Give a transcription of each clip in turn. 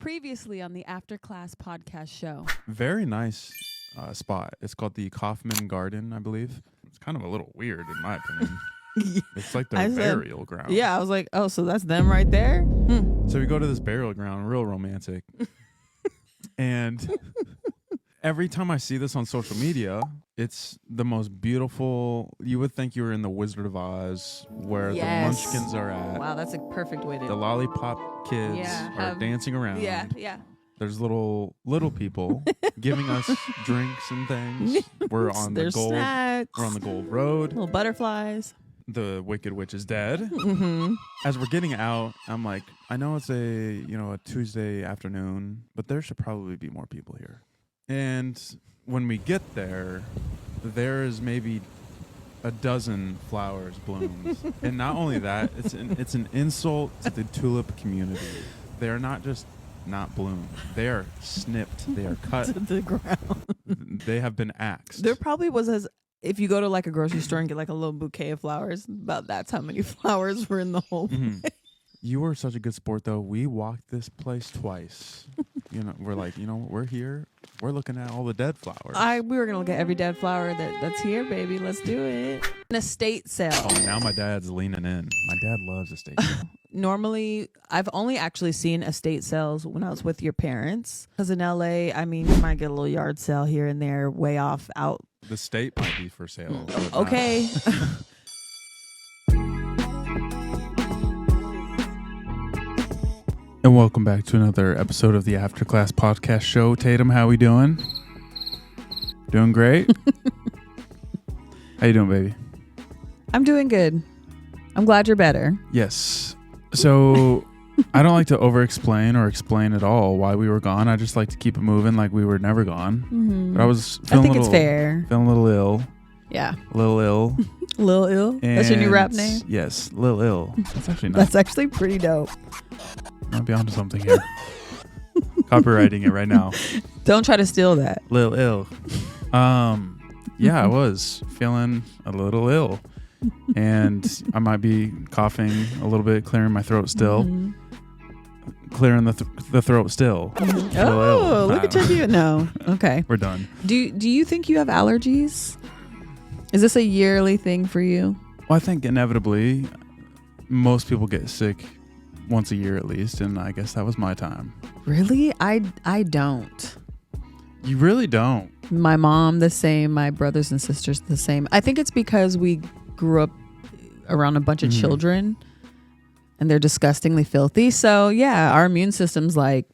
Previously on the After Class podcast show. Very nice spot. It's called the Kaufman Garden, I believe. It's kind of a little weird in my opinion. It's like their burial ground. Yeah, I was like, oh, so that's them right there? So we go to this burial ground, real romantic. And every time I see this on social media, it's the most beautiful. You would think you were in the Wizard of Oz, where the Munchkins are at. Wow, that's a perfect way to. The lollipop kids are dancing around. Yeah. There's little people giving us drinks and things. We're on the gold. Snacks. We're on the gold road. Little butterflies. The Wicked Witch is dead. Mm-hmm. As we're getting out, I'm like, I know it's a Tuesday afternoon, but there should probably be more people here. And when we get there, there is maybe a dozen flowers bloomed. And not only that, it's an insult to the tulip community. They're not just not bloomed. They are snipped. They are cut to the ground. They have been axed. There probably was if you go to like a grocery store and get like a little bouquet of flowers, about that's how many flowers were in the whole place. You were such a good sport, though. We walked this place twice. We're like, we're here. We're looking at all the dead flowers. We were gonna look at every dead flower that's here, baby. Let's do it. An estate sale. Oh, now my dad's leaning in. My dad loves estate sale. Normally, I've only actually seen estate sales when I was with your parents. Because in LA, I mean, you might get a little yard sale here and there, way off out. The state might be for sale. Okay. And welcome back to another episode of the After Class podcast show. Tatum, how we doing? Doing great? How you doing, baby? I'm doing good. I'm glad you're better. Yes. So I don't like to over-explain or explain at all why we were gone. I just like to keep it moving like we were never gone. Mm-hmm. But I was feeling it's fair. Feeling a little ill. Yeah. A little ill. Lil Ill? That's your new rap name? Yes, Lil Ill. That's actually nice. That's actually pretty dope. Might be onto something here. Copywriting it right now. Don't try to steal that. Lil Ill. Yeah, I was feeling a little ill. And I might be coughing a little bit, clearing my throat still. Mm-hmm. Clearing the throat still. Mm-hmm. Oh, look at you. No. Okay. We're done. Do you think you have allergies? Is this a yearly thing for you? Well, I think inevitably most people get sick once a year at least, and I guess that was my time. Really? I don't. You really don't? My mom the same, my brothers and sisters the same. I think it's because we grew up around a bunch of children and they're disgustingly filthy. So yeah, our immune system's like,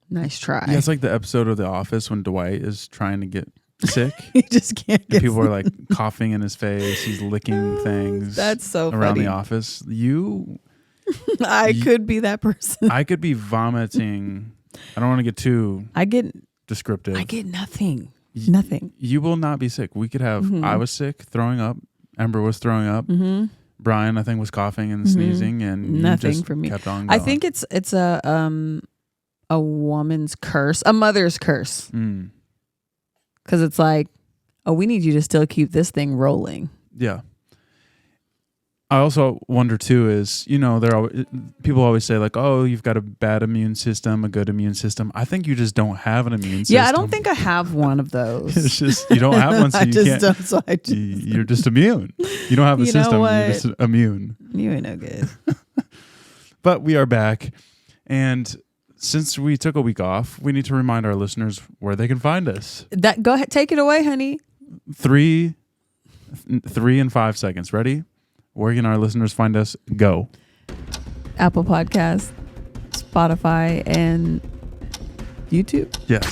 nice try. Yeah, it's like the episode of The Office when Dwight is trying to get sick. He just can't get people are like coughing in his face. He's licking things. That's so around funny. The office. I could be that person. I could be vomiting. I don't want to get too descriptive. I get nothing. Nothing. You will not be sick. We could have, I was sick, throwing up. Ember was throwing up. Mm-hmm. Brian, I think, was coughing and sneezing, and nothing you just for me. Kept on going. I think it's a woman's curse, a mother's curse. Because it's like, oh, we need you to still keep this thing rolling. Yeah. I also wonder too is, people always say like, oh, you've got a bad immune system, a good immune system. I think you just don't have an immune system. Yeah, I don't think I have one of those. It's just, you don't have one, so you can't. You're just immune. You don't have a system, you're just immune. You ain't no good. But we are back. And since we took a week off, we need to remind our listeners where they can find us. Go ahead, take it away, honey. 3 and 5 seconds. Ready? Where can our listeners find us? Go. Apple Podcasts, Spotify, and YouTube. Yes.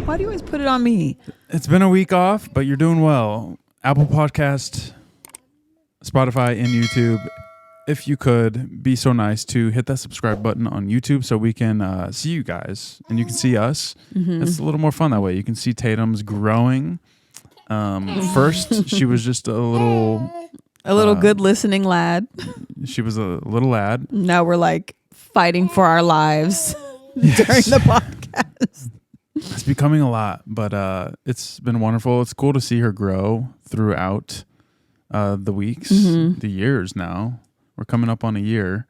Why do you always put it on me? It's been a week off, but you're doing well. Apple Podcast, Spotify, and YouTube. If you could be so nice to hit that subscribe button on YouTube so we can see you guys and you can see us. Mm-hmm. It's a little more fun that way. You can see Tatum's growing. First, she was just a little good listening lad. She was a little lad. Now we're like fighting for our lives during the podcast. It's becoming a lot, but it's been wonderful. It's cool to see her grow throughout the weeks, the years now. We're coming up on a year.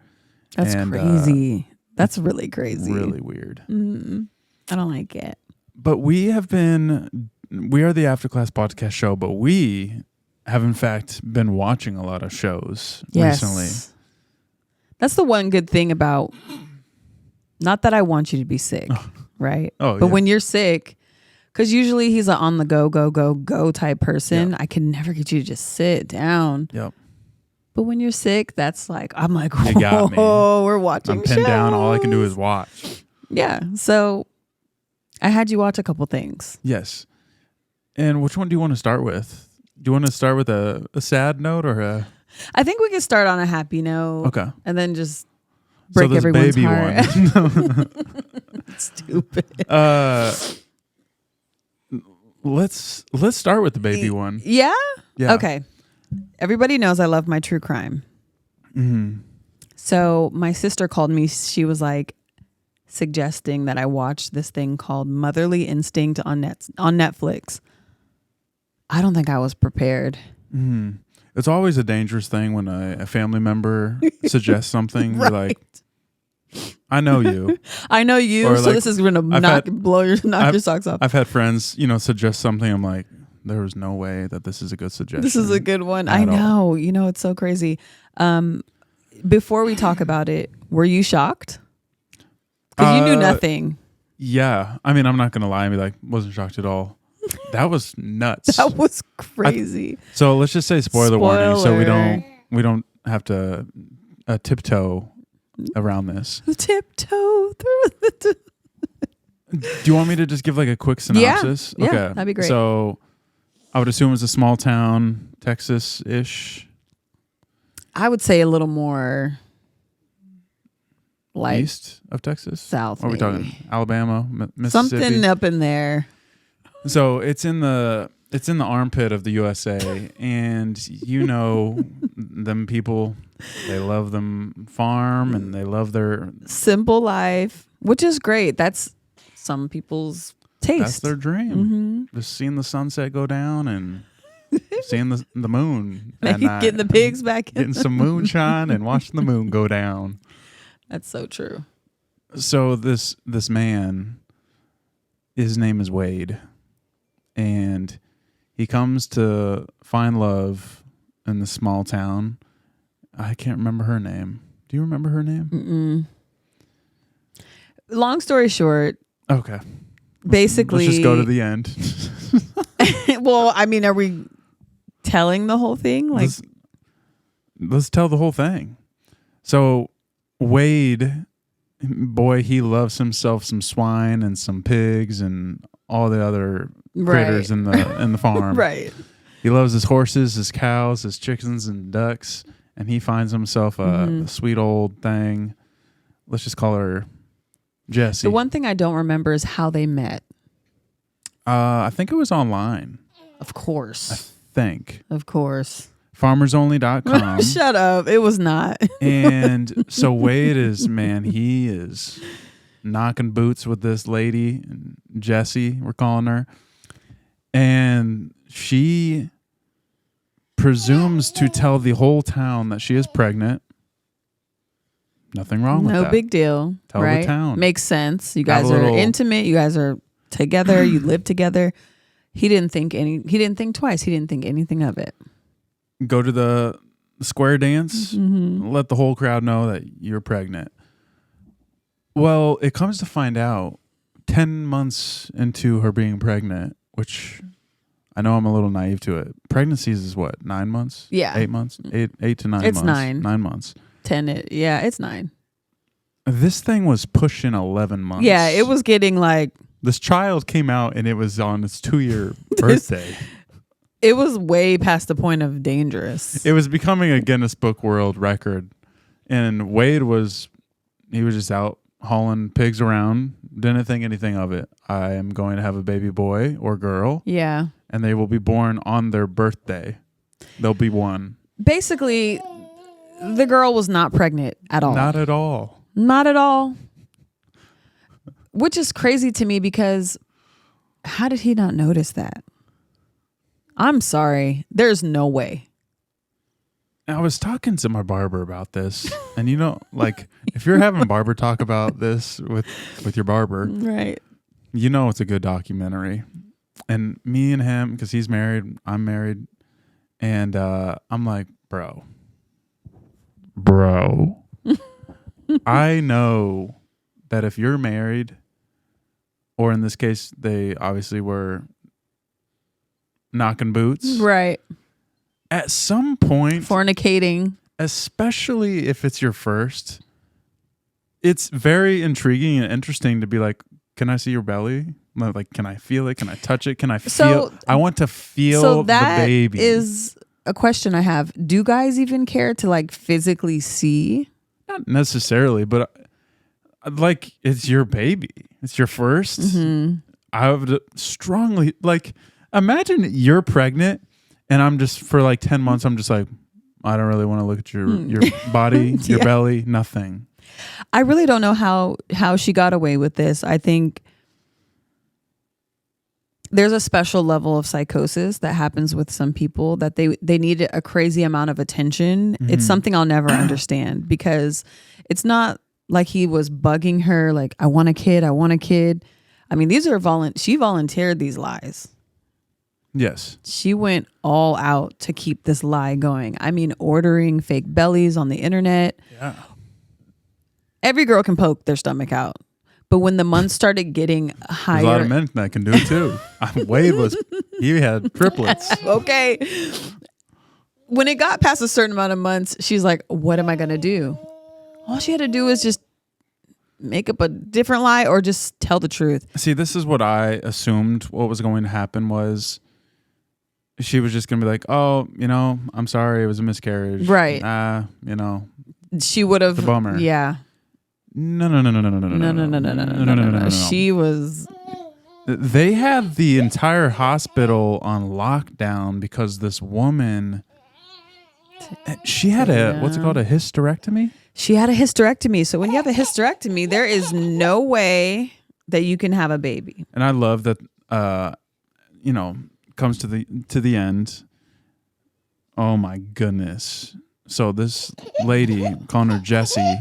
That's crazy. That's really crazy. Really weird. I don't like it. But we are the After Class podcast show, but we have in fact been watching a lot of shows recently. That's the one good thing about, not that I want you to be sick, right? Oh, but when you're sick, because usually he's an on the go type person. Yep. I can never get you to just sit down. Yep. But when you're sick, that's like, I'm like, You got me. oh, we're watching I'm pinned down. All I can do is watch. Yeah. So I had you watch a couple things. Yes. And which one do you want to start with? Do you want to start with a sad note or a... I think we can start on a happy note. Okay. And then just break this everyone's baby heart. one. Stupid. Let's start with the baby one. Yeah? Yeah. Okay. Everybody knows I love my true crime. Mm-hmm. So my sister called me. She was like suggesting that I watch this thing called Motherly Instinct on Netflix. I don't think I was prepared. Mm-hmm. It's always a dangerous thing when a family member suggests something. Right. You're like, I know you. I know you. Or So like, this is going to knock your socks off. I've had friends, suggest something. I'm like, there was no way that this is a good suggestion. This is a good one. At I know. all. It's so crazy. Before we talk about it, were you shocked? Because you knew nothing. Yeah. I mean, I'm not going to lie and be like, wasn't shocked at all. That was nuts. That was crazy. So let's just say spoiler warning, so Spoiler. we don't have to tiptoe around this. Tiptoe through the... Do you want me to just give like a quick synopsis? Yeah, okay. that'd be great. So I would assume it's a small town, Texas-ish. I would say a little more like East of Texas? south. Or are we maybe. talking Alabama, Mississippi? Something up in there. So it's in the armpit of the USA, and them people, they love them farm and they love their Simple life, which is great. That's some people's taste. That's their dream. Just seeing the sunset go down and seeing the moon at night. Getting the pigs back in. Getting some moonshine and watching the moon go down. That's so true. So this man, his name is Wade, and he comes to find love in this small town. I can't remember her name. Do you remember her name? Long story short, okay. Basically, let's just go to the end. Well, I mean, are we telling the whole thing? Like, let's tell the whole thing. So Wade, boy, he loves himself some swine and some pigs and all the other critters in the farm. Right. He loves his horses, his cows, his chickens and ducks, and he finds himself a sweet old thing. Let's just call her Jessie. The one thing I don't remember is how they met. I think it was online. Of course. I think. Of course. FarmersOnly.com. Shut up. It was not. And so Wade he is knocking boots with this lady, Jessie, we're calling her. And she presumes to tell the whole town that she is pregnant. Nothing wrong with that. No big deal. Tell right? the town. Makes sense. You guys are intimate. You guys are together. You live together. He didn't think twice. He didn't think anything of it. Go to the square dance. Let the whole crowd know that you're pregnant. Well, it comes to find out 10 months into her being pregnant, which I know I'm a little naive to it. Pregnancies is what? 9 months? Yeah. 8 months? 8 to 9 months. It's 9. 9 months. 10. It's 9. This thing was pushing 11 months. Yeah, it was getting like... This child came out and it was on its 2-year birthday. It was way past the point of dangerous. It was becoming a Guinness Book World Record. And Wade was just out hauling pigs around. Didn't think anything of it. I am going to have a baby boy or girl. Yeah. And they will be born on their birthday. They'll be one. Basically, the girl was not pregnant at all. Not at all. Not at all. Which is crazy to me because how did he not notice that? I'm sorry. There's no way. I was talking to my barber about this, and like if you're having barber talk about this with your barber, right? It's a good documentary. And me and him, because he's married, I'm married, and I'm like, bro, I know that if you're married, or in this case, they obviously were knocking boots, right? At some point, fornicating, especially if it's your first, it's very intriguing and interesting to be like, can I see your belly? Like, can I feel it? Can I touch it? Can I feel? I want to feel the baby. Is a question I have. Do guys even care to like physically see? Not necessarily, but like, it's your baby. It's your first. Mm-hmm. I would strongly like, imagine you're pregnant. And I'm just, for like 10 months, I'm just like, I don't really want to look at your body, your belly, nothing. I really don't know how she got away with this. I think there's a special level of psychosis that happens with some people that they need a crazy amount of attention. Mm-hmm. It's something I'll never understand, because it's not like he was bugging her like, I want a kid. I mean, these are she volunteered these lies. Yes. She went all out to keep this lie going. I mean, ordering fake bellies on the internet. Yeah. Every girl can poke their stomach out. But when the months started getting higher. There's a lot of men that can do it too. Wade he had triplets. Okay. When it got past a certain amount of months, she's like, what am I going to do? All she had to do was just make up a different lie or just tell the truth. See, this is what I assumed what was going to happen was, she was just going to be like, oh, I'm sorry, it was a miscarriage. Right. She would have. The bummer. Yeah. No. She was. They had the entire hospital on lockdown because this woman, she had what's it called, a hysterectomy? She had a hysterectomy. So when you have a hysterectomy, there is no way that you can have a baby. And I love that, comes to the end. Oh my goodness. So this lady, calling her Jessie,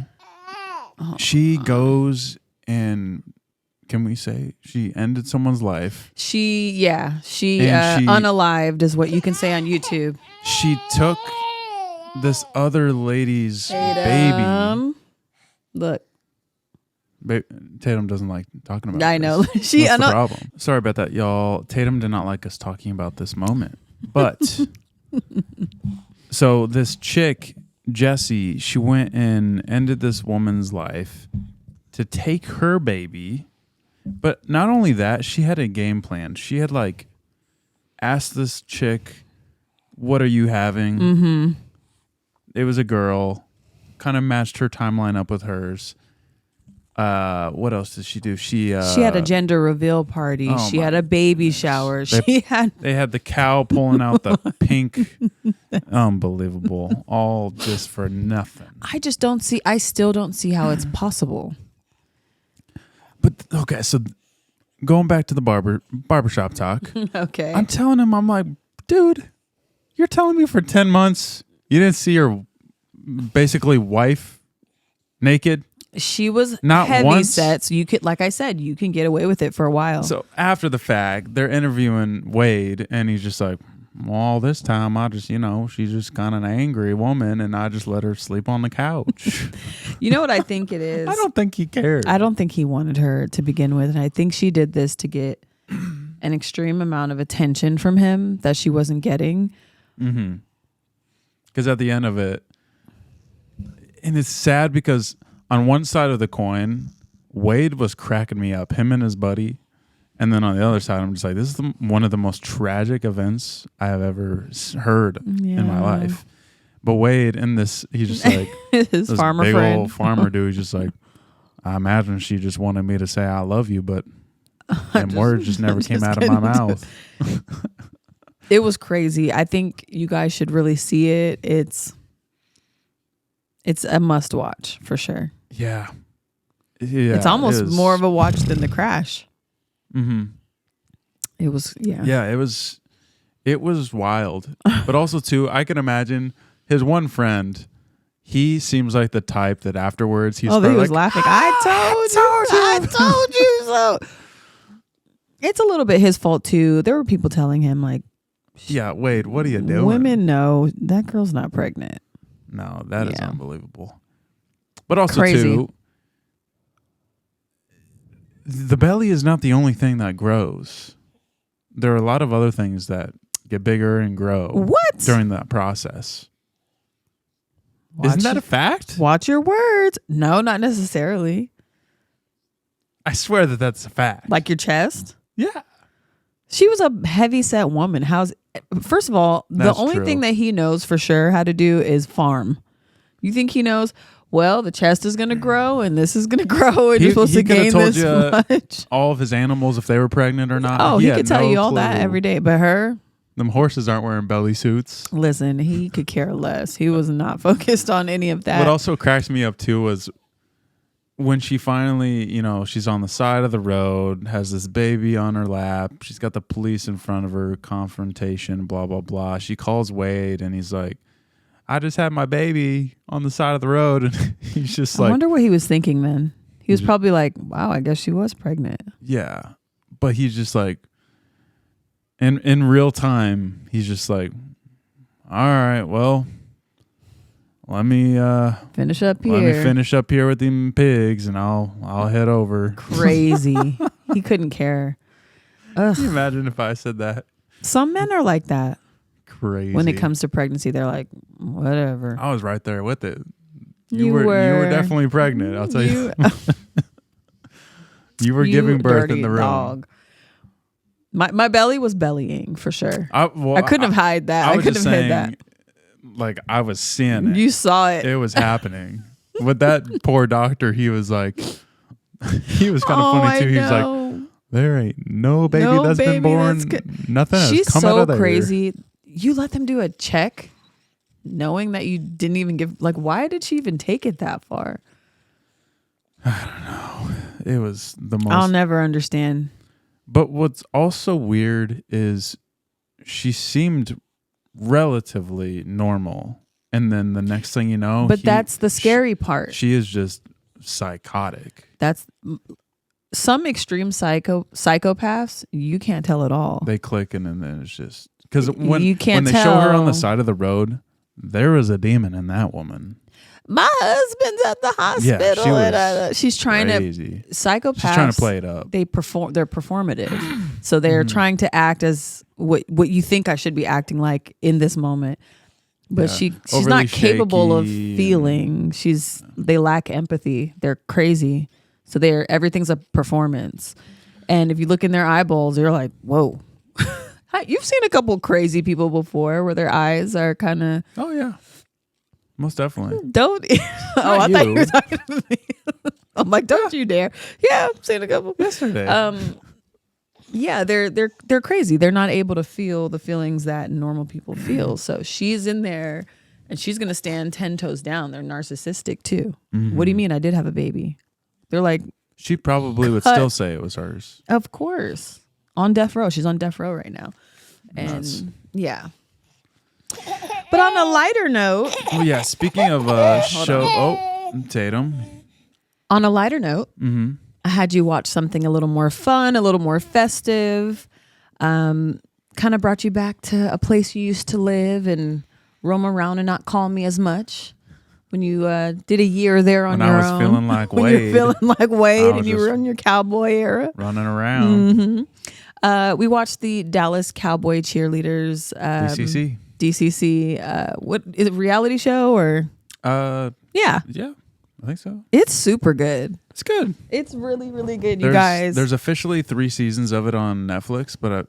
she goes and, can we say she ended someone's life? She unalived is what you can say on YouTube. She took this other lady's baby. Look. Tatum doesn't like talking about I know. That's the problem. Sorry about that, y'all. Tatum did not like us talking about this moment. But so this chick, Jessie, she went and ended this woman's life to take her baby. But not only that, she had a game plan. She had like asked this chick, what are you having? Mm-hmm. It was a girl, kind of matched her timeline up with hers. What else did she do? She had a gender reveal party. She had a baby shower. They had the cow pulling out the pink. Unbelievable. All just for nothing. I still don't see how it's possible. But okay, so going back to the barbershop talk. Okay. I'm telling him, I'm like, dude, you're telling me for 10 months you didn't see your basically wife naked? She was not heavy once. set, so you could, like I said, you can get away with it for a while. So after the fact, they're interviewing Wade, and he's just like, well, this time I just, she's just kind of an angry woman, and I just let her sleep on the couch. You know what I think it is? I don't think he cared. I don't think he wanted her to begin with, and I think she did this to get an extreme amount of attention from him that she wasn't getting. Mm-hmm. Because at the end of it, and it's sad because on one side of the coin, Wade was cracking me up, him and his buddy. And then on the other side, I'm just like, this is one of the most tragic events I have ever heard in my life. But Wade, in this, he's just like, his this farmer big friend. old farmer dude. He's just like, I imagine she just wanted me to say I love you, but them words just never came out of my mouth. It was crazy. I think you guys should really see it. It's a must watch for sure. Yeah. It's almost more of a watch than The Crash. Mm-hmm. It was, Yeah, it was wild. But also, too, I can imagine his one friend, he seems like the type that afterwards he's he was like, laughing. I told you so. It's a little bit his fault too. There were people telling him like, yeah, Wade, what are you doing? Women know that girl's not pregnant. No, that is unbelievable. But also crazy. too, the belly is not the only thing that grows. There are a lot of other things that get bigger and grow during that process. Isn't that a fact? Watch your words. No, not necessarily. I swear that that's a fact. Like your chest? Yeah. She was a heavy-set woman. First of all, the only thing that he knows for sure how to do is farm. You think he knows, well, the chest is going to grow and this is going to grow and you're supposed to gain this much? All of his animals, if they were pregnant or not. Oh, he could tell you all that every day. But her... Them horses aren't wearing belly suits. Listen, he could care less. He was not focused on any of that. What also cracks me up too was when she finally, she's on the side of the road, has this baby on her lap. She's got the police in front of her, confrontation, blah, blah, blah. She calls Wade and he's like, I just had my baby on the side of the road. And he's just like... I wonder what he was thinking then. He was probably like, wow, I guess she was pregnant. Yeah. But he's just like... In real time, he's just like, all right, well, let me finish up here. Let me finish up here with them pigs, and I'll head over. Crazy. He couldn't care. Ugh. Can you imagine if I said that? Some men are like that. Crazy. When it comes to pregnancy, they're like, whatever. I was right there with it. You were definitely pregnant. I'll tell you. You were giving birth in the room. Dog. My belly was bellying for sure. I couldn't have hide that. I couldn't have hid that. Like I was seeing it. You saw it. It was happening. With that poor doctor, he was like, he was kind of funny too. He was like, there ain't no baby that's been born. Nothing has come out of there. She's so crazy. You let them do a check knowing that you didn't even give, like, why did she even take it that far? I don't know. It was the most. I'll never understand. But what's also weird is she seemed relatively normal. And then the next thing you know. But that's the scary part. She is just psychotic. That's some extreme psychopaths. You can't tell at all. They click and then it's just. Because when they tell. show her on the side of the road, there was a demon in that woman. My husband's at the hospital. Yeah, she's trying crazy. Psychopaths. She's trying to play it up. They're performative, so they're trying to act as what you think I should be acting like in this moment. But she's not capable of feeling. They lack empathy. They're crazy, so everything's a performance. And if you look in their eyeballs, you're like, whoa. You've seen a couple crazy people before where their eyes are kind of. Oh yeah. Most definitely. Don't. I thought you were talking to me. I'm like, don't you dare. Yeah, I've seen a couple. Yesterday. Yeah, they're crazy. They're not able to feel the feelings that normal people feel. So she's in there and she's going to stand 10 toes down. They're narcissistic too. Mm-hmm. What do you mean I did have a baby? They're like. She probably would still say it was hers. Of course. On death row. She's on death row right now. And yeah. But on a lighter note. Oh, yeah. Speaking of Tatum. On a lighter note, I had you watch something a little more fun, a little more festive. Kind of brought you back to a place you used to live and roam around and not call me as much. When you did a year there on your own. When I was feeling like Wade. When you're feeling like Wade and you were in your cowboy era. Running around. We watched the Dallas Cowboy Cheerleaders. DCC. What is it? Reality show or? Yeah, I think so. It's super good. It's good. It's really, really good. You guys. There's officially 3 seasons of it on Netflix, but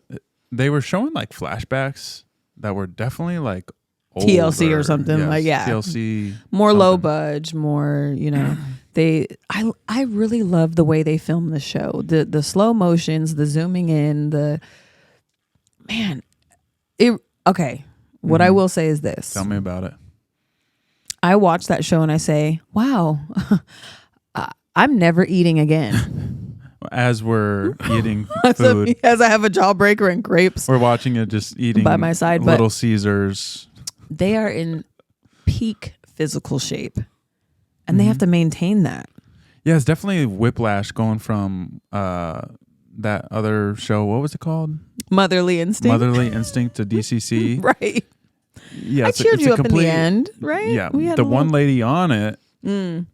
they were showing like flashbacks that were definitely like older. TLC or something. Yes, TLC. More something. Low budge. More. I really love the way they film the show. The slow motions, the zooming in. Okay. What I will say is this. Tell me about it. I watch that show and I say, wow, I'm never eating again. As we're eating food. As I have a jawbreaker and grapes. We're watching it just eating by my side. Little Caesars. They are in peak physical shape, and they have to maintain that. Yeah, it's definitely whiplash going from that other show. What was it called? Motherly Instinct. Motherly Instinct to DCC. Right. Yeah, I cheered you up in the end, right? Yeah, the one lady on it, the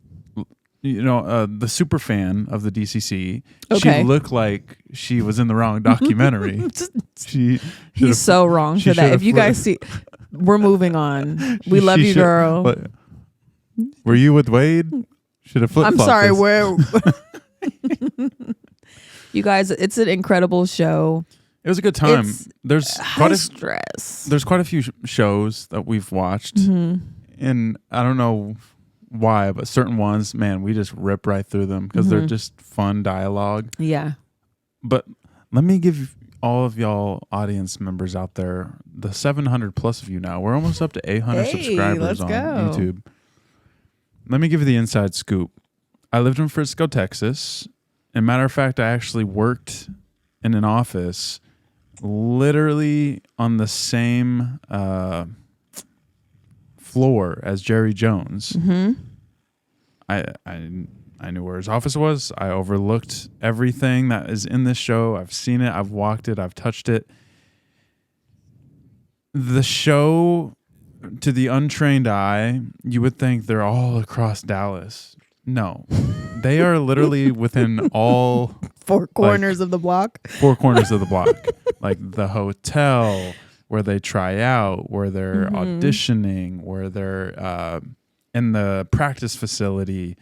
super fan of the DCC, she looked like she was in the wrong documentary. He's so wrong for that. If you guys see, we're moving on. We love you, girl. But, were you with Wade? Should have flip-flopped. I'm sorry. You guys, it's an incredible show. It was a good time. There's high stress. There's quite a few shows that we've watched, and I don't know why, but certain ones, man, we just rip right through them because they're just fun dialogue. Yeah. But let me give all of y'all audience members out there, the 700 plus of you now, we're almost up to 800 subscribers on YouTube. Let me give you the inside scoop. I lived in Frisco, Texas. And matter of fact, I actually worked in an office literally on the same floor as Jerry Jones. I knew where his office was. I overlooked everything that is in this show. I've seen it. I've walked it. I've touched it. The show, to the untrained eye, you would think they're all across Dallas. No, they are literally within all four corners of the block. 4 corners of the block, like the hotel where they try out, where they're auditioning, where they're in the practice facility,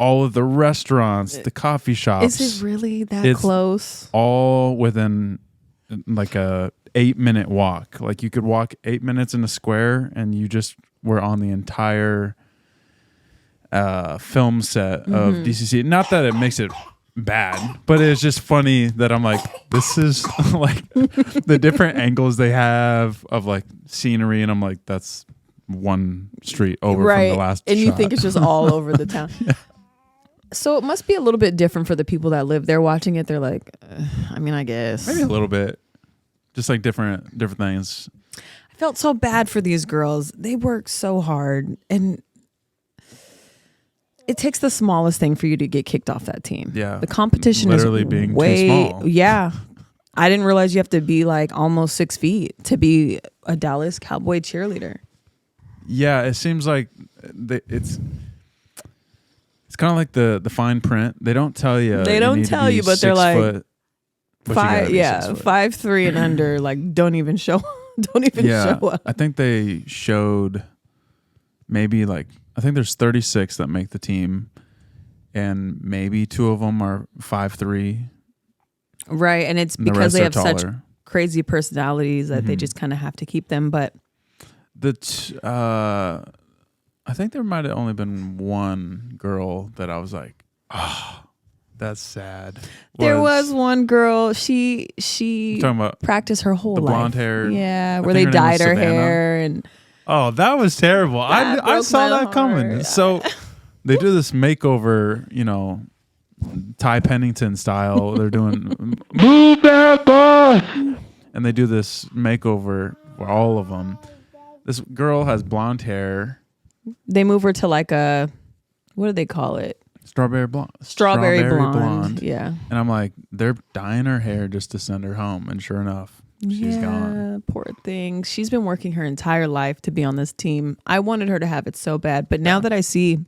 all of the restaurants, the coffee shops. Is it really that close? All within like a 8-minute walk. Like you could walk 8 minutes in a square, and you just were on the entire film set of DCC. Not that it makes it bad, but it's just funny that I'm like, this is like the different angles they have of like scenery, and I'm like, that's one street over from the last and shot. You think it's just all over the town. So it must be a little bit different for the people that live there watching it. They're like, I mean, I guess maybe a little bit, just like different things. I felt so bad for these girls. They work so hard, and it takes the smallest thing for you to get kicked off that team. Yeah. The competition literally is being way, too small. Yeah. I didn't realize you have to be like almost 6 feet to be a Dallas Cowboy cheerleader. Yeah, it seems like it's kind of like the fine print. They don't tell you. They don't tell you, but they're like 5'3" and under. Like don't even show show up. I think they showed maybe like, I think there's 36 that make the team, and maybe 2 of them are 5'3". Right, and it's because they have such crazy personalities that they just kind of have to keep them. But I think there might have only been one girl that I was like, oh, that's sad. There was one girl. She talking about practiced her whole the life. Blonde hair. Yeah, where they dyed her hair and. Oh, that was terrible. I saw that coming. So they do this makeover, Ty Pennington style. They're doing move that bus, and they do this makeover for all of them. This girl has blonde hair. They move her to like a, what do they call it? Strawberry blonde. Strawberry blonde. Yeah. And I'm like, they're dyeing her hair just to send her home, and sure enough, she's gone. Poor thing. She's been working her entire life to be on this team. I wanted her to have it so bad, but now that I see,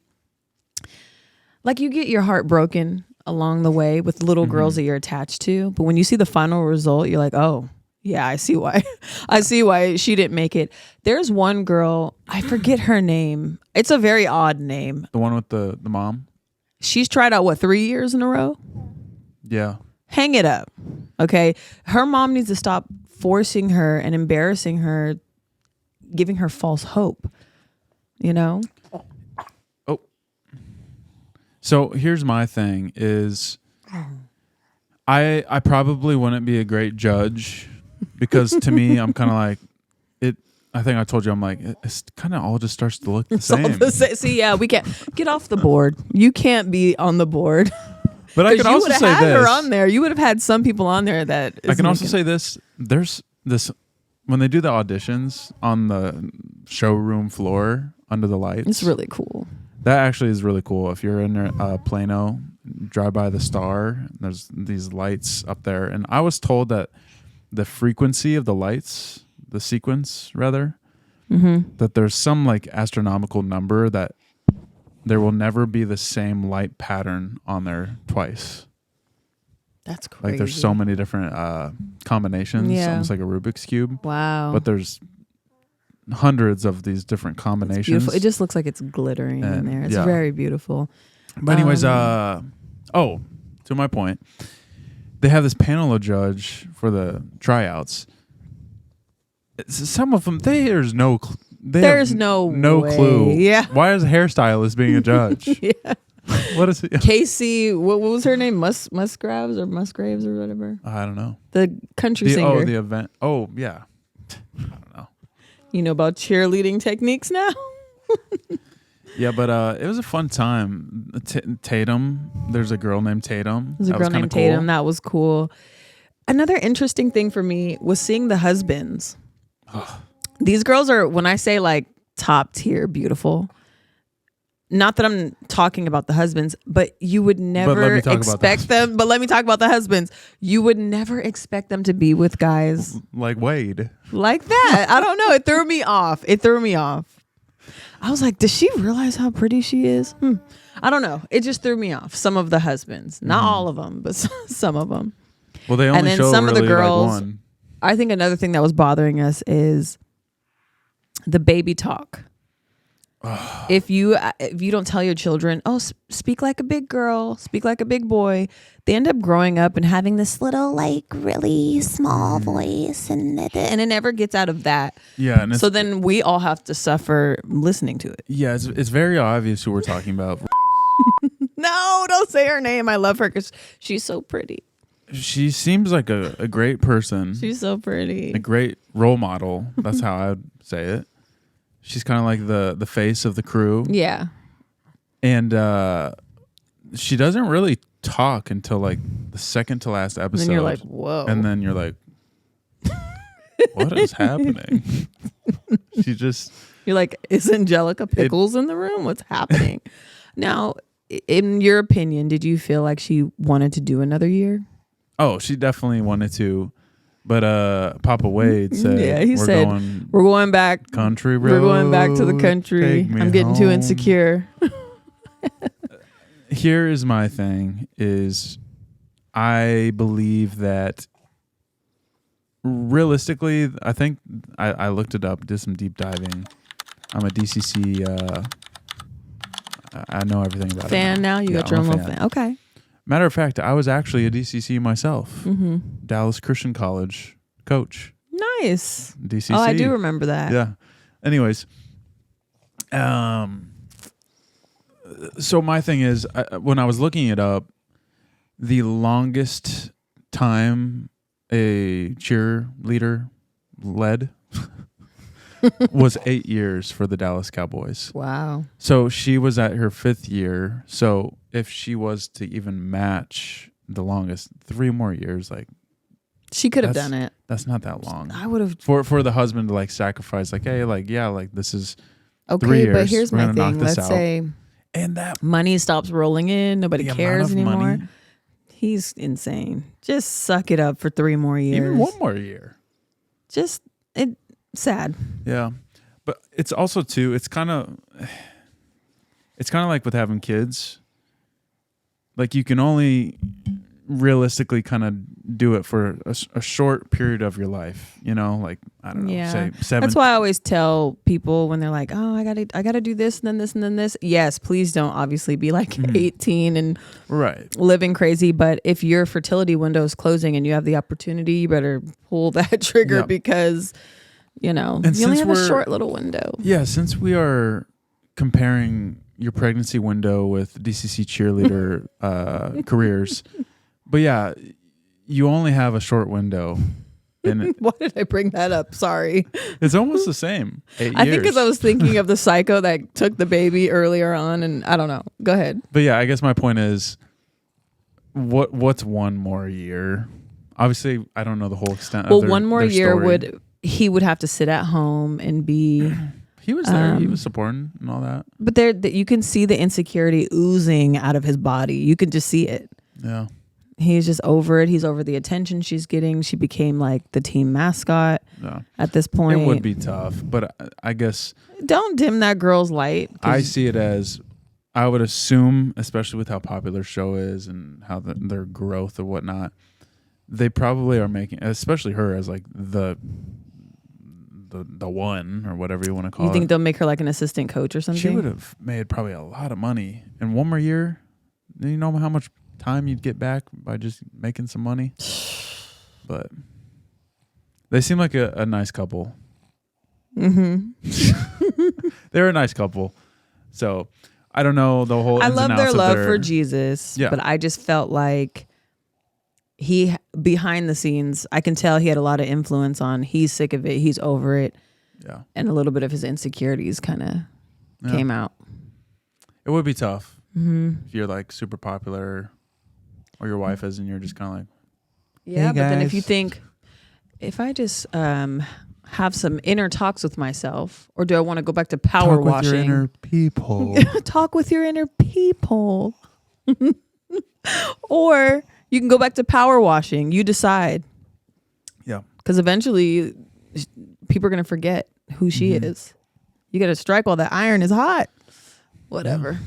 like, you get your heart broken along the way with little girls that you're attached to, but when you see the final result, you're like, oh yeah, I see why. I see why she didn't make it. There's one girl, I forget her name. It's a very odd name. The one with the mom. She's tried out 3 years in a row. Yeah. Hang it up. Okay. Her mom needs to stop forcing her and embarrassing her, giving her false hope. Oh. So here's my thing is I probably wouldn't be a great judge because to me, I'm kind of like it. I think I told you, I'm like, it's kind of all just starts to look the same. See, yeah, we can't get off the board. You can't be on the board. But I can also say this. Her on there. You would have had some people on there that. I can also say this. There's this when they do the auditions on the showroom floor under the lights. It's really cool. That actually is really cool. If you're in Plano, drive by the Star. There's these lights up there, and I was told that the frequency of the lights, the sequence rather, that there's some like astronomical number that there will never be the same light pattern on there twice. That's crazy. Like there's so many different combinations, almost like a Rubik's Cube. Wow. But there's hundreds of these different combinations. It's beautiful. It just looks like it's glittering in there. It's very beautiful. But anyways, to my point, they have this panel of judge for the tryouts. Some of them, there's no clue. Yeah. Why is a hairstylist being a judge? Yeah. What is it? Casey, what was her name? Musgraves or whatever. I don't know. The country singer. Oh, the event. Oh, yeah. I don't know. You know about cheerleading techniques now? Yeah, but it was a fun time. Tatum, there's a girl named Tatum. There's a girl named Tatum. That was cool. Another interesting thing for me was seeing the husbands. These girls are, when I say like top tier beautiful, not that I'm talking about the husbands, but you would never expect them. But let me talk about the husbands. You would never expect them to be with guys like Wade. Like that. I don't know. It threw me off. I was like, does she realize how pretty she is? I don't know. It just threw me off. Some of the husbands, not all of them, but some of them. Well, they only and then show some really of the girls. Like one. I think another thing that was bothering us is the baby talk. If you don't tell your children, speak like a big girl, speak like a big boy, they end up growing up and having this little like really small voice, and it never gets out of that. Yeah, and so then we all have to suffer listening to it. Yeah, it's very obvious who we're talking about. No, don't say her name. I love her because she's so pretty. She seems like a great person. She's so pretty. A great role model. That's how I'd say it. She's kind of like the face of the crew. Yeah. And she doesn't really talk until like the second to last episode. And then you're like, whoa. And then you're like, what is happening? You're like, is Angelica Pickles in the room? What's happening? Now, in your opinion, did you feel like she wanted to do another year? Oh, she definitely wanted to. But Papa Wade said, we're going back. Country road. We're going back to the country. I'm getting too insecure. Here is my thing is I believe that realistically, I think I looked it up, did some deep diving. I'm a DCC, I know everything about it. Fan now? You got your own little fan. Okay. Matter of fact, I was actually a DCC myself. Dallas Christian College coach. Nice. DCC. Oh, I do remember that. Yeah. Anyways, so my thing is, when I was looking it up, the longest time a cheerleader led was 8 years for the Dallas Cowboys. Wow. So she was at her 5th year. So if she was to even match the longest, 3 more years, like she could have done it. That's not that long. I would have for the husband to like sacrifice, like, hey, like, yeah, like this is okay, 3 years. But here's my thing. Let's say and that money stops rolling in, nobody cares anymore. Money, he's insane. Just suck it up for 3 more years. Even 1 more year. Just sad. Yeah. But it's also too, it's kind of like with having kids. Like you can only realistically kind of do it for a short period of your life, you know, like, I don't know, say 7. That's why I always tell people when they're like, oh, I gotta do this and then this and then this. Yes, please don't obviously be like 18 and living crazy. But if your fertility window is closing and you have the opportunity, you better pull that trigger because, you know, you only have a short little window. Yeah, since we are comparing your pregnancy window with DCC cheerleader careers, but yeah, you only have a short window. And why did I bring that up? Sorry. It's almost the same. 8 years. I think because I was thinking of the psycho that took the baby earlier on, and I don't know. Go ahead. But yeah, I guess my point is, what's 1 more year? Obviously, I don't know the whole extent. Well, of their, 1 more year story. he would have to sit at home and be He was there. He was supporting and all that. But you can see the insecurity oozing out of his body. You can just see it. Yeah. He's just over it. He's over the attention she's getting. She became like the team mascot at this point. It would be tough, but I guess... Don't dim that girl's light. I see it as, I would assume, especially with how popular show is and how their growth and whatnot, they probably are making, especially her, as like the one or whatever you want to call it. You think they'll make her like an assistant coach or something? She would have made probably a lot of money in one more year. You know how much time you'd get back by just making some money? But they seem like a nice couple. Mm-hmm. They're a nice couple. So I don't know the whole. I love their love for Jesus, but I just felt like he, behind the scenes, I can tell he had a lot of influence on. He's sick of it. He's over it. Yeah, and a little bit of his insecurities kind of came out. It would be tough if you're like super popular, or your wife is, and you're just kind of like, yeah. Hey, but then if you think, if I just have some inner talks with myself, or do I want to go back to power talk washing? With your inner people. Talk with your inner people. Or you can go back to power washing. You decide. Yeah. Because eventually people are going to forget who she is. You got to strike while the iron is hot. Whatever.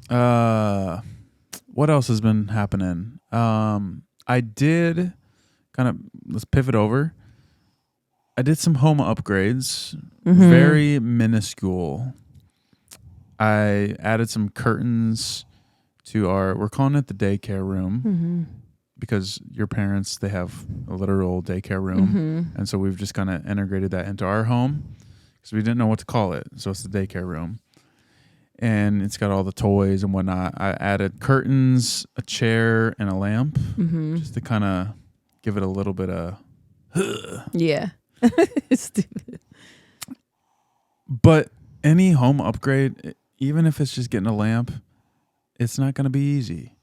What else has been happening? I did let's pivot over. I did some home upgrades, very minuscule. I added some curtains to we're calling it the daycare room, because your parents, they have a literal daycare room. And so we've just kind of integrated that into our home because we didn't know what to call it. So it's the daycare room. And it's got all the toys and whatnot. I added curtains, a chair, and a lamp just to kind of give it a little bit of... Yeah. Stupid. But any home upgrade, even if it's just getting a lamp, it's not going to be easy.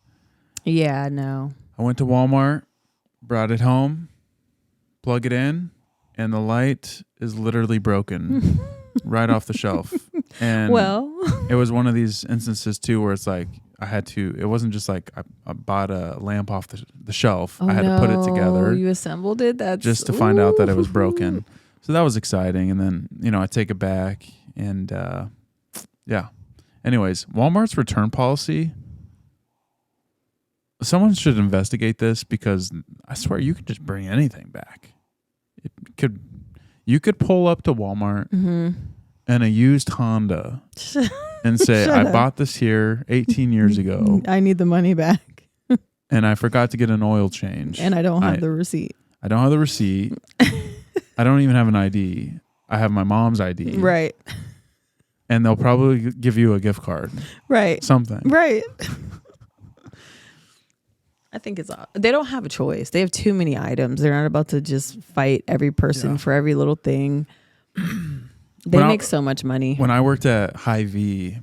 Yeah, no. I went to Walmart, brought it home, plug it in, and the light is literally broken right off the shelf. And it was one of these instances too where it's like it wasn't just like I bought a lamp off the shelf. I had to put it together. You assembled it? That's just to find out that it was broken. So that was exciting. And then, I take it back and yeah. Anyways, Walmart's return policy, someone should investigate this because I swear you could just bring anything back. You could pull up to Walmart and a used Honda and say, I bought this here 18 years ago. I need the money back. And I forgot to get an oil change. And I don't have the receipt. I don't have the receipt. I don't even have an ID. I have my mom's ID. Right. And they'll probably give you a gift card. Right. Something. Right. I think they don't have a choice. They have too many items. They're not about to just fight every person for every little thing. They make so much money. When I worked at Hy-Vee,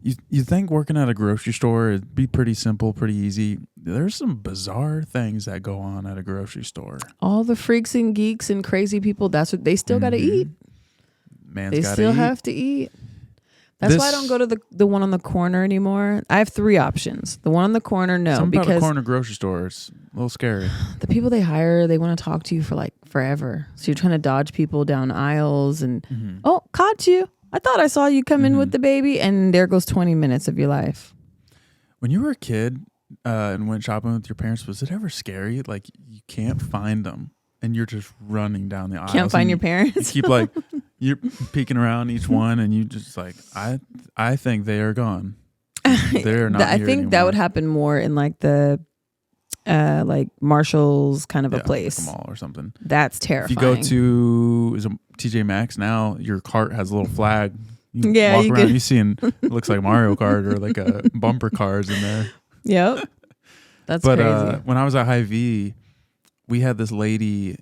you think working at a grocery store it'd be pretty simple, pretty easy. There's some bizarre things that go on at a grocery store. All the freaks and geeks and crazy people, that's what they still got to eat. They still have to eat. That's why I don't go to the one on the corner anymore. I have 3 options. The one on the corner, no. Something because about a corner grocery store is a little scary. The people they hire, they want to talk to you for like forever. So you're trying to dodge people down aisles and, oh, caught you. I thought I saw you come in with the baby. And there goes 20 minutes of your life. When you were a kid and went shopping with your parents, was it ever scary? Like you can't find them and you're just running down the aisles. Can't find your parents? You keep like... You're peeking around each one, and you just like, I think they are gone. They're not. I think anymore. that would happen more in like the, like Marshall's kind of a place, like a mall or something. That's terrifying. If you go to TJ Maxx now, your cart has a little flag. You walk around, you seeing it looks like Mario Kart or like a bumper cars in there. Yep, that's crazy. When I was at Hy-Vee, we had this lady.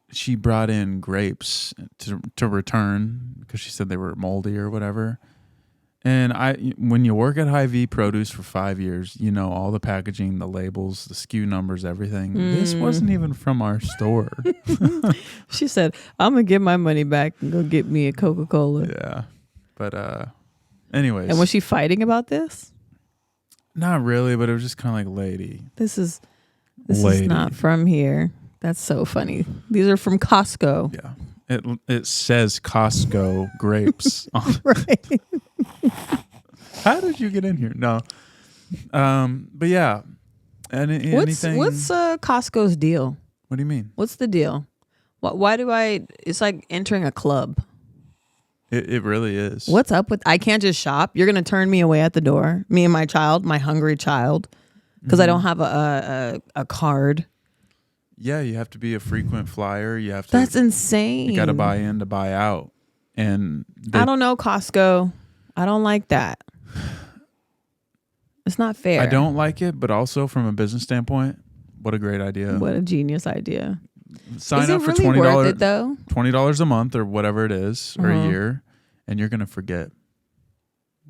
She brought in grapes to return because she said they were moldy or whatever. And when you work at Hy-Vee Produce for 5 years, you know all the packaging, the labels, the SKU numbers, everything. This wasn't even from our store. She said, I'm going to get my money back and go get me a Coca-Cola. Yeah. But anyways. And was she fighting about this? Not really, but it was just kind of like, lady. This is not from here. That's so funny. These are from Costco. Yeah. It says Costco grapes on right. How did you get in here? No. But yeah. Anything? What's Costco's deal? What do you mean? What's the deal? Why do it's like entering a club. It really is. What's up with, I can't just shop. You're going to turn me away at the door. Me and my hungry child. Because I don't have a card. Yeah, you have to be a frequent flyer. You have to. That's insane. You got to buy in to buy out, and I don't know Costco. I don't like that. It's not fair. I don't like it, but also from a business standpoint, what a great idea! What a genius idea! Sign up for really worth it though? $20 a month or whatever it is, or a year, and you're gonna forget.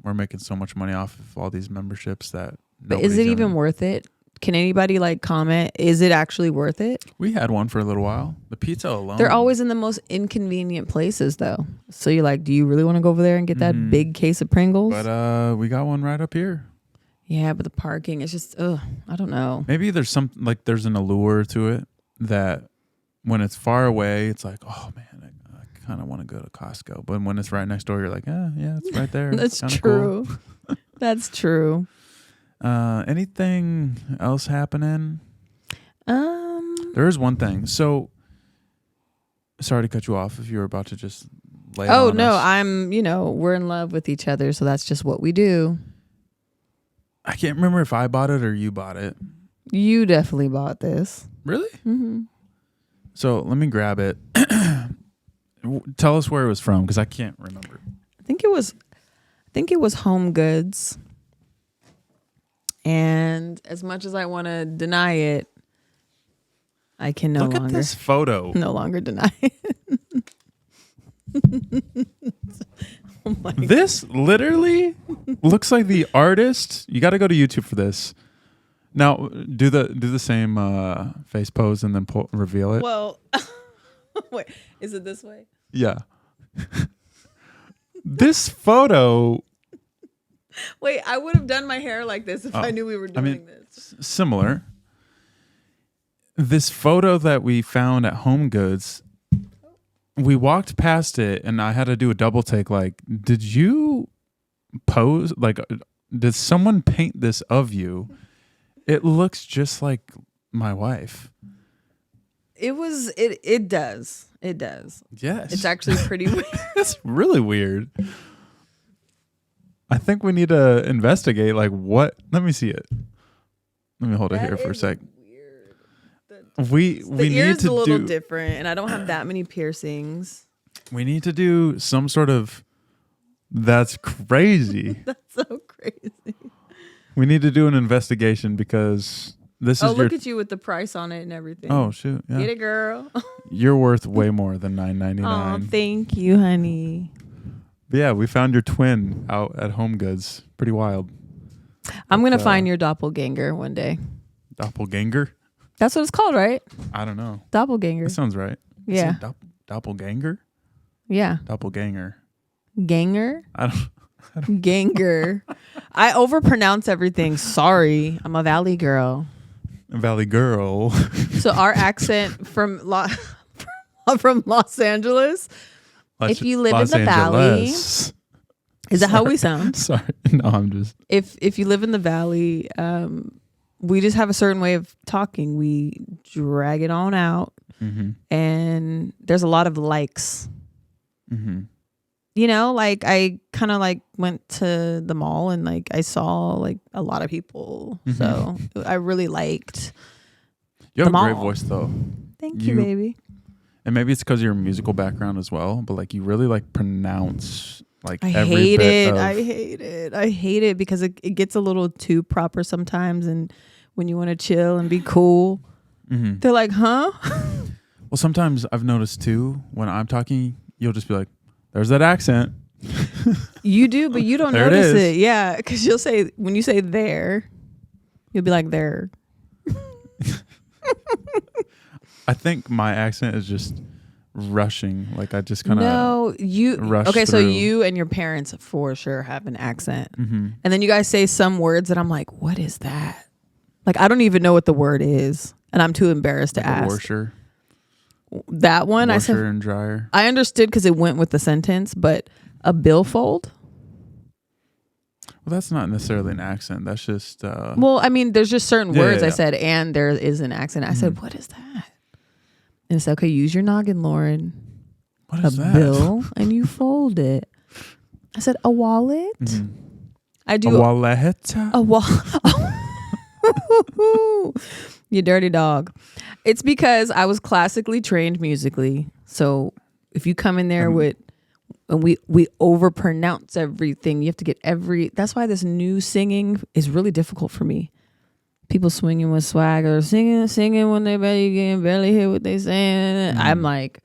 We're making so much money off of all these memberships that. But is it even worth it? Can anybody like comment? Is it actually worth it? We had one for a little while. The pizza alone. They're always in the most inconvenient places though. So you're like, do you really want to go over there and get that big case of Pringles? But we got one right up here. Yeah, but the parking is just, I don't know. Maybe there's there's an allure to it that when it's far away, it's like, oh man, I kind of want to go to Costco. But when it's right next door, you're like, yeah, it's right there. That's true. Cool. That's true. Anything else happening? There is one thing. So, sorry to cut you off if you were about to just lay it on no, us. We're in love with each other, so that's just what we do. I can't remember if I bought it or you bought it. You definitely bought this. Really? Mm-hmm. So let me grab it. Tell us where it was from, because I can't remember. I think it was Home Goods. And as much as I want to deny it, I can Look at this photo. No longer deny it. Oh my this God. Literally looks like the artist. You got to go to YouTube for this. Now do the same face pose and then reveal it. Well, wait, is it this way? Yeah. This photo. Wait, I would have done my hair like this if I knew we were doing this. Similar. This photo that we found at Home Goods, we walked past it and I had to do a double take. Like, did you pose? Like, did someone paint this of you? It looks just like my wife. It does. It does. Yes. It's actually pretty weird. It's really weird. I think we need to investigate, like, what? Let me see it. Let me hold it here for a sec. Weird. We the need ear's to a little different, and I don't have that many piercings. We need to do some sort of. That's crazy. That's so crazy. We need to do an investigation because this is. Oh, look at you with the price on it and everything. Oh shoot! Yeah. Get it, girl. You're worth way more than $9.99. Oh, thank you, honey. But yeah, we found your twin out at Home Goods. Pretty wild. I'm going to find your doppelganger one day. Doppelganger? That's what it's called, right? I don't know. Doppelganger. That sounds right. Yeah. Doppelganger? Yeah. Doppelganger. Ganger? I don't Ganger. I overpronounce everything. Sorry. I'm a Valley girl. Valley girl. So our accent from from Los Angeles... If you live in the valley, is that how we sound? Sorry, no, I'm just. If you live in the valley, we just have a certain way of talking. We drag it on out, and there's a lot of likes. Mm-hmm. Like I kind of like went to the mall and like I saw like a lot of people, so I really liked. You have a great voice, though. Thank you, baby. And maybe it's because of your musical background as well, but like you really like pronounce like I every hate bit it. of... I hate it because it gets a little too proper sometimes. And when you want to chill and be cool, they're like, huh? Well, sometimes I've noticed too, when I'm talking, you'll just be like, there's that accent. You do, but you don't There it notice is. it. Yeah, because you'll say, when you say there, you'll be like, there. I think my accent is just rushing. Like I just kind of No, you. rush Okay, so through. you and your parents for sure have an accent. Mm-hmm. And then you guys say some words that I'm like, what is that? Like, I don't even know what the word is. And I'm too embarrassed to ask. Washer. That one, I Washer said, and dryer. I understood because it went with the sentence, but a billfold? Well, that's not necessarily an accent. That's just. Well, I mean, there's just certain words I yeah. said, and there is an accent. I said, what is that? And it's okay, use your noggin, Lauren. What is a that? bill, and you fold it. I said, a wallet? Mm-hmm. I do. A wallet? A wallet. You dirty dog. It's because I was classically trained musically. So if you come in there with, and we overpronounce everything, you have to get that's why this new singing is really difficult for me. People swinging with swagger, singing when they barely hear what they saying. Mm-hmm. I'm like,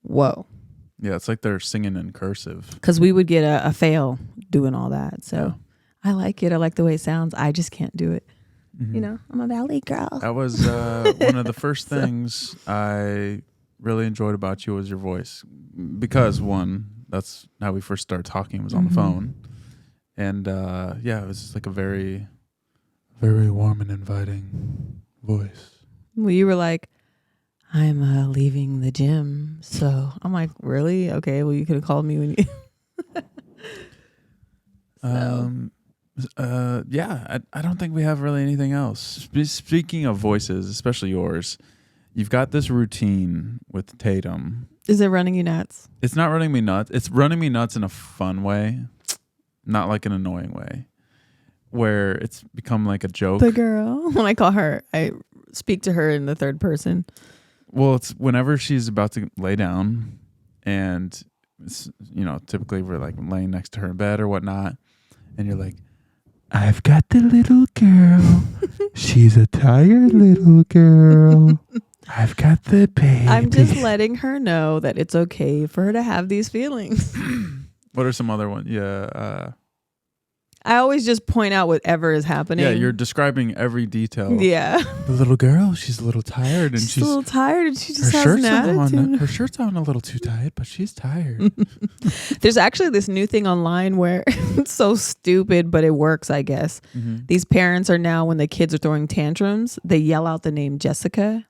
whoa. Yeah, it's like they're singing in cursive. Because we would get a fail doing all that. So I like it. I like the way it sounds. I just can't do it. Mm-hmm. You know, I'm a valley girl. That was one of the first things I really enjoyed about you was your voice. Because one, that's how we first started talking, was on the phone. And yeah, it was just like a very, very warm and inviting voice. Well, you were like, I'm leaving the gym. So I'm like, really? Okay, well, you could have called me when you... Yeah, I don't think we have really anything else. Speaking of voices, especially yours, you've got this routine with Tatum. Is it running you nuts? It's not running me nuts. It's running me nuts in a fun way, not like an annoying way, where it's become like a joke. The girl. When I call her, I speak to her in the third person. Well, it's whenever she's about to lay down, and it's, you know, typically we're like laying next to her in bed or whatnot, and you're like, I've got the little girl. She's a tired little girl. I've got the baby. I'm just letting her know that it's okay for her to have these feelings. What are some other ones? Yeah. I always just point out whatever is happening. Yeah, you're describing every detail. Yeah. The little girl, she's a little tired, and she's a little tired, and she just her has shirt's an attitude. on. Her shirt's on a little too tight, but she's tired. There's actually this new thing online where it's so stupid, but it works, I guess. Mm-hmm. These parents are now, when the kids are throwing tantrums, they yell out the name Jessica.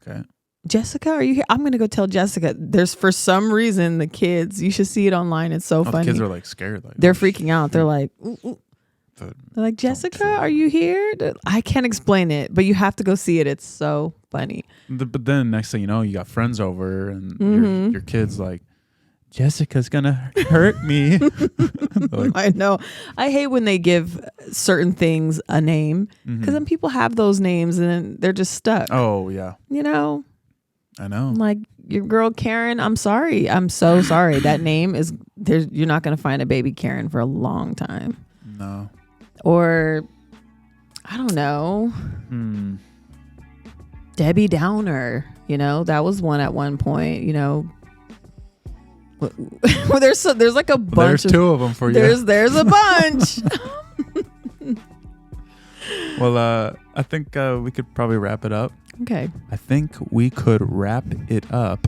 Okay. Jessica, are you here? I'm going to go tell Jessica. There's, for some reason, the kids, you should see it online. It's so funny. The kids are like scared. Like, they're freaking out. They're like, ooh, ooh. They're like, Jessica, are you here? I can't explain it, but you have to go see it. It's so funny. But then next thing you know, you got friends over, and your kid's like, Jessica's gonna hurt me. Like, I know. I hate when they give certain things a name, because then people have those names and then they're just stuck. oh yeah, You know, I know. like your girl Karen. I'm sorry. I'm so sorry. That name is there. You're not going to find a baby Karen for a long time. No. Or I don't know. Debbie Downer. You know, that was one at one point. You know. Well, there's like a bunch. There's two of them for you. There's a bunch. Well, I think we could probably wrap it up. Okay. I think we could wrap it up.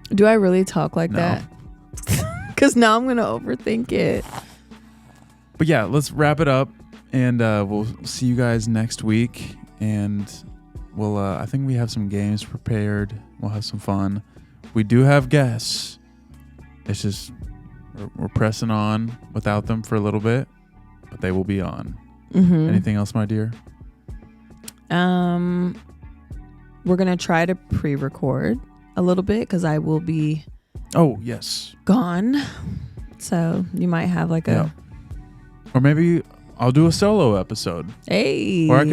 Do I really talk like No. that? Because now I'm gonna overthink it. But yeah, let's wrap it up, and we'll see you guys next week. And we'll I think we have some games prepared. We'll have some fun. We do have guests. It's just we're pressing on without them for a little bit, but they will be on. Anything else, my dear? We're gonna try to pre-record a little bit because I will be gone, so you might have like a or maybe I'll do a solo episode. Hey, Or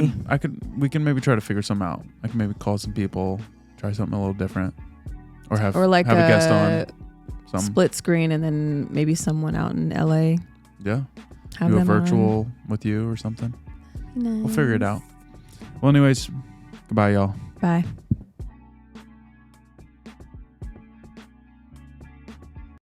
we can maybe try to figure something out. I can maybe call some people, try something a little different, or have a guest on. Something. Split screen, and then maybe someone out in LA. Yeah. Have do a them virtual on. with you or something. Nice. We'll figure it out. Well, anyways, goodbye, y'all. Bye.